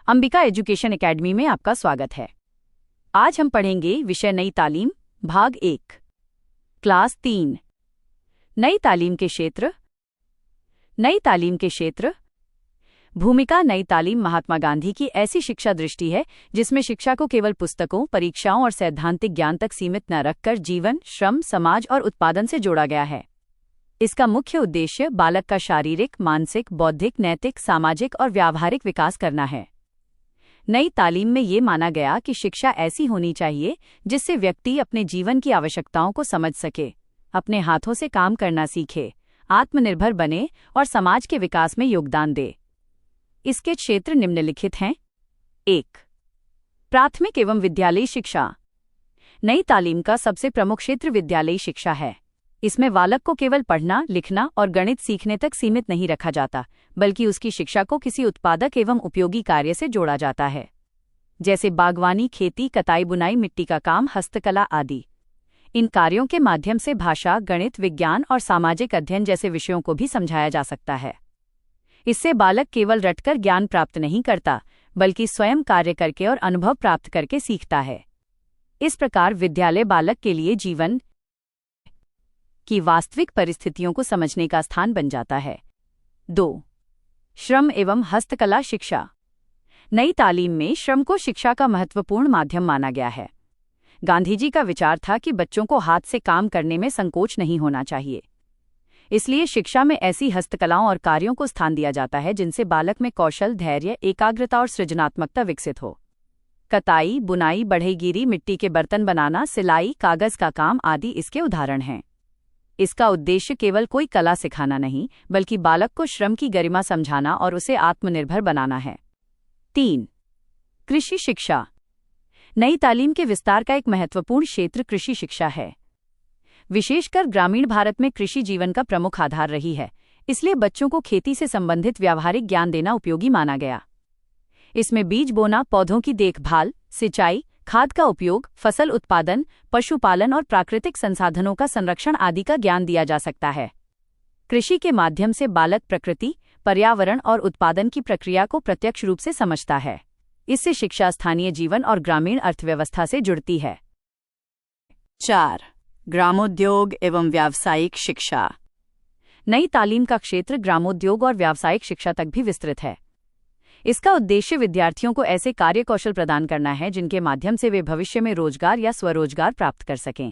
Ambika education academy में आपका स्वागत है। आज हम पढ़ेंगे विषय नई तालीम, भाग 1, क्लास 3। नई तालीम के क्षेत्र। नई तालीम के क्षेत्र। भूमिका। नई तालीम महात्मा गांधी की ऐसी शिक्षा दृष्टि है जिसमें शिक्षा को केवल पुस्तकों, परीक्षाओं और सैद्धांतिक ज्ञान तक सीमित न रखकर जीवन, श्रम, समाज और उत्पादन से जोड़ा गया है। इसका मुख्य उद्देश्य बालक का शारीरिक, मानसिक, बौद्धिक, नैतिक, सामाजिक और व्यावहारिक विकास करना है। नई तालीम में ये माना गया कि शिक्षा ऐसी होनी चाहिए जिससे व्यक्ति अपने जीवन की आवश्यकताओं को समझ सके, अपने हाथों से काम करना सीखे, आत्मनिर्भर बने और समाज के विकास में योगदान दे। इसके क्षेत्र निम्नलिखित हैं। 1. प्राथमिक एवं विद्यालयी शिक्षा। नई तालीम का सबसे प्रमुख क्षेत्र विद्यालयी शिक्षा है। इसमें बालक को केवल पढ़ना, लिखना और गणित सीखने तक सीमित नहीं रखा जाता, बल्कि उसकी शिक्षा को किसी उत्पादक एवं उपयोगी कार्य से जोड़ा जाता है, जैसे बागवानी, खेती, कताई, बुनाई, मिट्टी का काम, हस्तकला आदि। इन कार्यों के माध्यम से भाषा, गणित, विज्ञान और सामाजिक अध्ययन जैसे विषयों को भी समझाया जा सकता है। इससे बालक केवल रटकर ज्ञान प्राप्त नहीं करता, बल्कि स्वयं कार्य करके और अनुभव प्राप्त करके सीखता है। इस प्रकार विद्यालय बालक के लिए जीवन की वास्तविक परिस्थितियों को समझने का स्थान बन जाता है। 2. श्रम एवं हस्तकला शिक्षा। नई तालीम में श्रम को शिक्षा का महत्वपूर्ण माध्यम माना गया है। गांधीजी का विचार था कि बच्चों को हाथ से काम करने में संकोच नहीं होना चाहिए। इसलिए शिक्षा में ऐसी हस्तकलाओं और कार्यों को स्थान दिया जाता है जिनसे बालक में कौशल, धैर्य, एकाग्रता और सृजनात्मकता विकसित हो। कताई, बुनाई, बढ़ईगिरी, मिट्टी के बर्तन बनाना, सिलाई, कागज का काम आदि इसके उदाहरण हैं। इसका उद्देश्य केवल कोई कला सिखाना नहीं, बल्कि बालक को श्रम की गरिमा समझाना और उसे आत्मनिर्भर बनाना है। 3. कृषि शिक्षा। नई तालीम के विस्तार का एक महत्वपूर्ण क्षेत्र कृषि शिक्षा है। विशेषकर ग्रामीण भारत में कृषि जीवन का प्रमुख आधार रही है, इसलिए बच्चों को खेती से संबंधित व्यावहारिक ज्ञान देना उपयोगी माना गया। इसमें बीज बोना, पौधों की देखभाल, सिंचाई, खाद का उपयोग, फसल उत्पादन, पशुपालन और प्राकृतिक संसाधनों का संरक्षण आदि का ज्ञान दिया जा सकता है। कृषि के माध्यम से बालक प्रकृति, पर्यावरण और उत्पादन की प्रक्रिया को प्रत्यक्ष रूप से समझता है। इससे शिक्षा स्थानीय जीवन और ग्रामीण अर्थव्यवस्था से जुड़ती है। 4. ग्रामोद्योग एवं व्यावसायिक शिक्षा। नई तालीम का क्षेत्र ग्रामोद्योग और व्यावसायिक शिक्षा तक भी विस्तृत है। इसका उद्देश्य विद्यार्थियों को ऐसे कार्य कौशल प्रदान करना है जिनके माध्यम से वे भविष्य में रोजगार या स्वरोजगार प्राप्त कर सकें।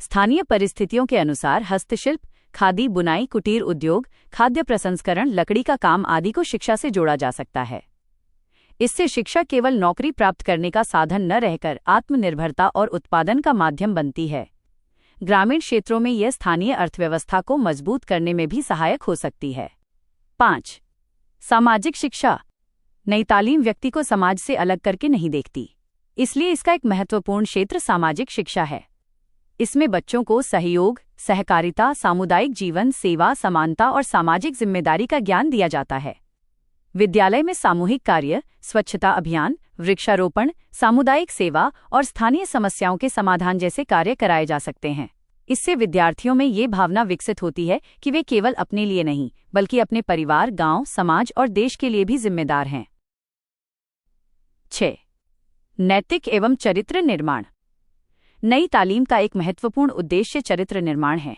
स्थानीय परिस्थितियों के अनुसार हस्तशिल्प, खादी, बुनाई, कुटीर उद्योग, खाद्य प्रसंस्करण, लकड़ी का काम आदि को शिक्षा से जोड़ा जा सकता है। इससे शिक्षा केवल नौकरी प्राप्त करने का साधन न रहकर आत्मनिर्भरता और उत्पादन का माध्यम बनती है। ग्रामीण क्षेत्रों में यह स्थानीय अर्थव्यवस्था को मजबूत करने में भी सहायक हो सकती है। 5. सामाजिक शिक्षा। नई तालीम व्यक्ति को समाज से अलग करके नहीं देखती, इसलिए इसका एक महत्वपूर्ण क्षेत्र सामाजिक शिक्षा है। इसमें बच्चों को सहयोग, सहकारिता, सामुदायिक जीवन, सेवा, समानता और सामाजिक जिम्मेदारी का ज्ञान दिया जाता है। विद्यालय में सामूहिक कार्य, स्वच्छता अभियान, वृक्षारोपण, सामुदायिक सेवा और स्थानीय समस्याओं के समाधान जैसे कार्य कराए जा सकते हैं। इससे विद्यार्थियों में ये भावना विकसित होती है कि वे केवल अपने लिए नहीं, बल्कि अपने परिवार, गांव, समाज और देश के लिए भी जिम्मेदार हैं। 6. नैतिक एवं चरित्र निर्माण। नई तालीम का एक महत्वपूर्ण उद्देश्य चरित्र निर्माण है।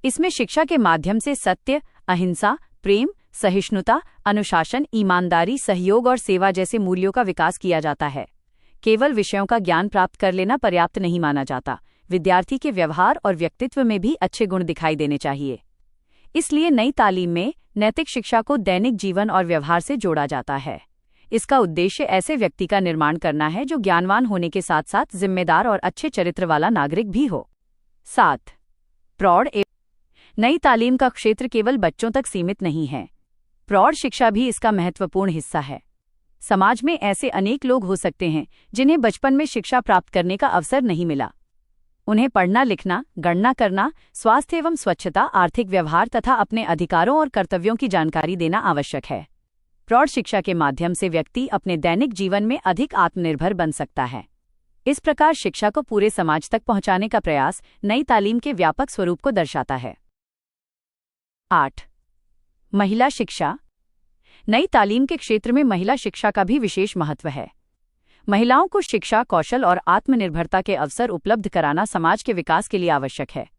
इसमें शिक्षा के माध्यम से सत्य, अहिंसा, प्रेम, सहिष्णुता, अनुशासन, ईमानदारी, सहयोग और सेवा जैसे मूल्यों का विकास किया जाता है। केवल विषयों का ज्ञान प्राप्त कर लेना पर्याप्त नहीं माना जाता। विद्यार्थी के व्यवहार और व्यक्तित्व में भी अच्छे गुण दिखाई देने चाहिए। इसलिए नई तालीम में नैतिक शिक्षा को दैनिक जीवन और व्यवहार से जोड़ा जाता है। इसका उद्देश्य ऐसे व्यक्ति का निर्माण करना है जो ज्ञानवान होने के साथ साथ जिम्मेदार और अच्छे चरित्र वाला नागरिक भी हो। 7. प्रौढ़। नई तालीम का क्षेत्र केवल बच्चों तक सीमित नहीं है। प्रौढ़ शिक्षा भी इसका महत्वपूर्ण हिस्सा है। समाज में ऐसे अनेक लोग हो सकते हैं जिन्हें बचपन में शिक्षा प्राप्त करने का अवसर नहीं मिला। उन्हें पढ़ना, लिखना, गणना करना, स्वास्थ्य एवं स्वच्छता, आर्थिक व्यवहार तथा अपने अधिकारों और कर्तव्यों की जानकारी देना आवश्यक है। प्रौढ़ शिक्षा के माध्यम से व्यक्ति अपने दैनिक जीवन में अधिक आत्मनिर्भर बन सकता है। इस प्रकार शिक्षा को पूरे समाज तक पहुंचाने का प्रयास नई तालीम के व्यापक स्वरूप को दर्शाता है। 8. महिला शिक्षा। नई तालीम के क्षेत्र में महिला शिक्षा का भी विशेष महत्व है। महिलाओं को शिक्षा, कौशल और आत्मनिर्भरता के अवसर उपलब्ध कराना समाज के विकास के लिए आवश्यक है।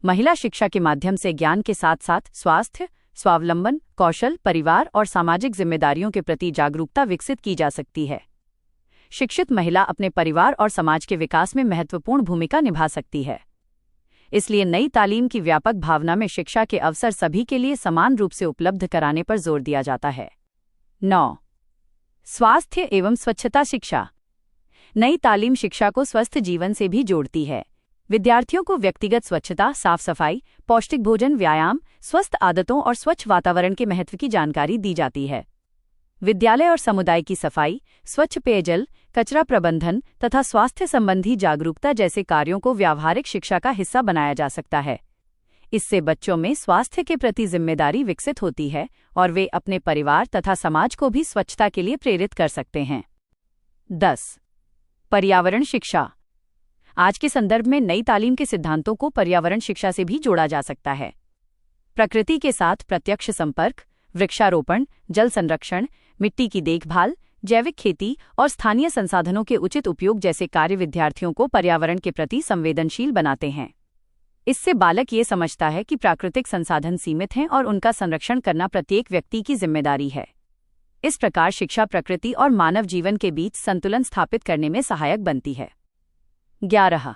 महिला शिक्षा के माध्यम से ज्ञान के साथ साथ स्वास्थ्य, स्वावलंबन, कौशल, परिवार और सामाजिक जिम्मेदारियों के प्रति जागरूकता विकसित की जा सकती है। शिक्षित महिला अपने परिवार और समाज के विकास में महत्वपूर्ण भूमिका निभा सकती है। इसलिए नई तालीम की व्यापक भावना में शिक्षा के अवसर सभी के लिए समान रूप से उपलब्ध कराने पर जोर दिया जाता है। 9. स्वास्थ्य एवं स्वच्छता शिक्षा। नई तालीम शिक्षा को स्वस्थ जीवन से भी जोड़ती है। विद्यार्थियों को व्यक्तिगत स्वच्छता, साफ सफाई, पौष्टिक भोजन, व्यायाम, स्वस्थ आदतों और स्वच्छ वातावरण के महत्व की जानकारी दी जाती है। विद्यालय और समुदाय की सफाई, स्वच्छ पेयजल, कचरा प्रबंधन तथा स्वास्थ्य संबंधी जागरूकता जैसे कार्यों को व्यावहारिक शिक्षा का हिस्सा बनाया जा सकता है। इससे बच्चों में स्वास्थ्य के प्रति जिम्मेदारी विकसित होती है और वे अपने परिवार तथा समाज को भी स्वच्छता के लिए प्रेरित कर सकते हैं। 10. पर्यावरण शिक्षा। आज के संदर्भ में नई तालीम के सिद्धांतों को पर्यावरण शिक्षा से भी जोड़ा जा सकता है। प्रकृति के साथ प्रत्यक्ष संपर्क, वृक्षारोपण, जल संरक्षण, मिट्टी की देखभाल, जैविक खेती और स्थानीय संसाधनों के उचित उपयोग जैसे कार्य विद्यार्थियों को पर्यावरण के प्रति संवेदनशील बनाते हैं। इससे बालक ये समझता है कि प्राकृतिक संसाधन सीमित हैं और उनका संरक्षण करना प्रत्येक व्यक्ति की जिम्मेदारी है। इस प्रकार शिक्षा प्रकृति और मानव जीवन के बीच संतुलन स्थापित करने में सहायक बनती है। 11.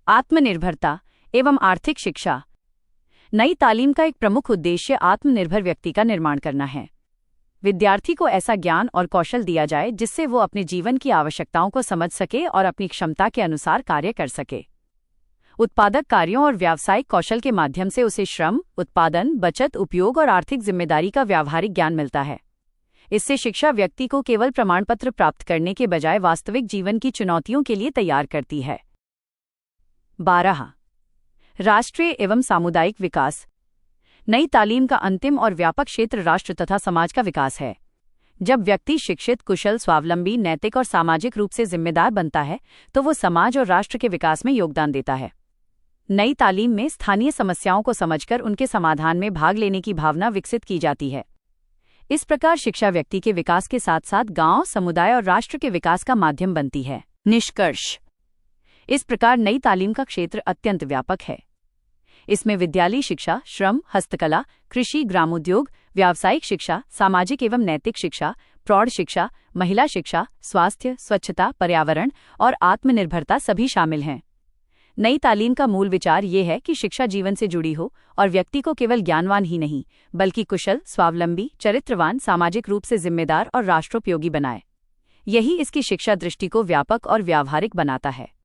आत्मनिर्भरता एवं आर्थिक शिक्षा। नई तालीम का एक प्रमुख उद्देश्य आत्मनिर्भर व्यक्ति का निर्माण करना है। विद्यार्थी को ऐसा ज्ञान और कौशल दिया जाए जिससे वो अपने जीवन की आवश्यकताओं को समझ सके और अपनी क्षमता के अनुसार कार्य कर सके। उत्पादक कार्यों और व्यावसायिक कौशल के माध्यम से उसे श्रम, उत्पादन, बचत, उपयोग और आर्थिक जिम्मेदारी का व्यावहारिक ज्ञान मिलता है। इससे शिक्षा व्यक्ति को केवल प्रमाणपत्र प्राप्त करने के बजाय वास्तविक जीवन की चुनौतियों के लिए तैयार करती है। 12. राष्ट्रीय एवं सामुदायिक विकास। नई तालीम का अंतिम और व्यापक क्षेत्र राष्ट्र तथा समाज का विकास है। जब व्यक्ति शिक्षित, कुशल, स्वावलंबी, नैतिक और सामाजिक रूप से जिम्मेदार बनता है तो वो समाज और राष्ट्र के विकास में योगदान देता है। नई तालीम में स्थानीय समस्याओं को समझकर उनके समाधान में भाग लेने की भावना विकसित की जाती है। इस प्रकार शिक्षा व्यक्ति के विकास के साथ साथ गांव, समुदाय और राष्ट्र के विकास का माध्यम बनती है। निष्कर्ष। इस प्रकार नई तालीम का क्षेत्र अत्यंत व्यापक है। इसमें विद्यालयी शिक्षा, श्रम, हस्तकला, कृषि, ग्रामोद्योग, व्यावसायिक शिक्षा, सामाजिक एवं नैतिक शिक्षा, प्रौढ़ शिक्षा, महिला शिक्षा, स्वास्थ्य, स्वच्छता, पर्यावरण और आत्मनिर्भरता सभी शामिल हैं। नई तालीम का मूल विचार ये है कि शिक्षा जीवन से जुड़ी हो और व्यक्ति को केवल ज्ञानवान ही नहीं बल्कि कुशल, स्वावलंबी, चरित्रवान, सामाजिक रूप से जिम्मेदार और राष्ट्रोपयोगी बनाए। यही इसकी शिक्षा दृष्टि को व्यापक और व्यावहारिक बनाता है।